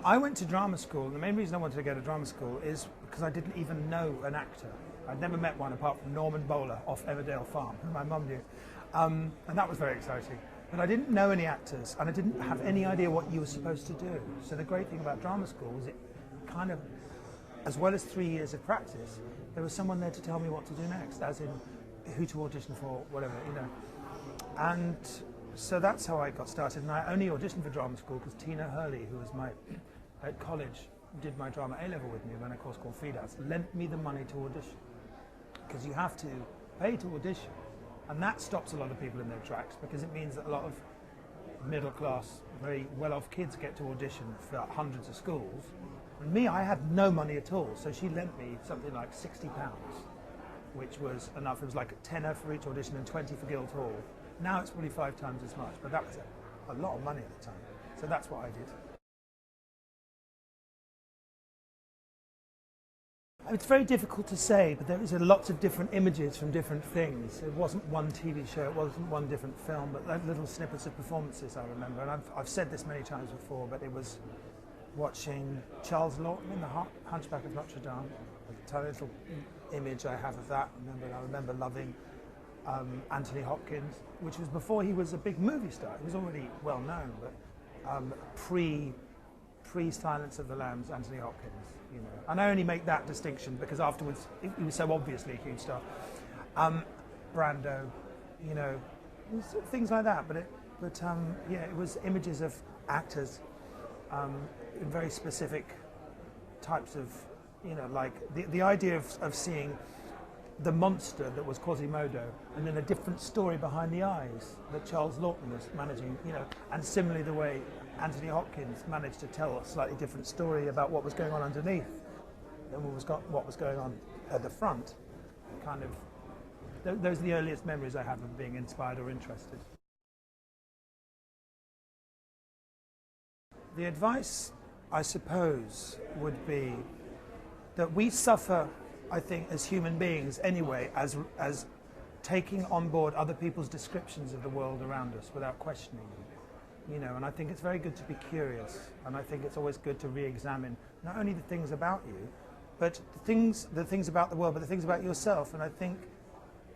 I went to drama school, and the main reason I wanted to go to drama school is because I didn't even know an actor. I'd never met one apart from Norman Bowler off Emmerdale Farm, who my mum knew. And that was very exciting. But I didn't know any actors, and I didn't have any idea what you were supposed to do. So the great thing about drama school was it kind of, as well as 3 years of practice, there was someone there to tell me what to do next, as in who to audition for, whatever, you know. And so that's how I got started. And I only auditioned for drama school because Tina Hurley, who was at college, did my drama A-level with me, ran a course called FIDAS, lent me the money to audition. Because you have to pay to audition. And that stops a lot of people in their tracks, because it means that a lot of middle-class, very well-off kids get to audition for hundreds of schools. And me, I had no money at all, so she lent me something like £60, which was enough. It was like a tenner for each audition and 20 for Guildhall. Now it's probably 5 times as much, but that was a lot of money at the time. So that's what I did. It's very difficult to say, but there is lots of different images from different things. It wasn't one TV show, it wasn't one different film, but little snippets of performances I remember. And I've said this many times before, but it was watching Charles Lawton in The Hunchback of Notre Dame. A tiny little image I have of that. I remember loving Anthony Hopkins, which was before he was a big movie star. He was already well known, but pre-Silence of the Lambs, Anthony Hopkins. You know, and I only make that distinction because afterwards he was so obviously a huge star. Brando, you know, things like that. But yeah, it was images of actors in very specific types of, you know, like the idea of seeing the monster that was Quasimodo, and then a different story behind the eyes that Charles Lawton was managing, you know, and similarly the way Anthony Hopkins managed to tell a slightly different story about what was going on underneath than what was going on at the front. Kind of, those are the earliest memories I have of being inspired or interested. The advice, I suppose, would be that we suffer, I think, as human beings anyway, as taking on board other people's descriptions of the world around us without questioning them. You know, and I think it's very good to be curious, and I think it's always good to re-examine not only the things about you, but the things about the world, but the things about yourself. And I think,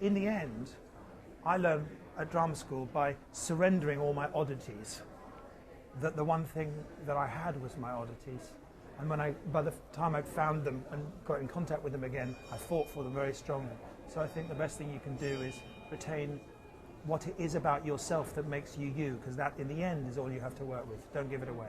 in the end, I learned at drama school by surrendering all my oddities, that the one thing that I had was my oddities. And by the time I found them and got in contact with them again, I fought for them very strongly. So I think the best thing you can do is retain what it is about yourself that makes you you, because that in the end is all you have to work with. Don't give it away.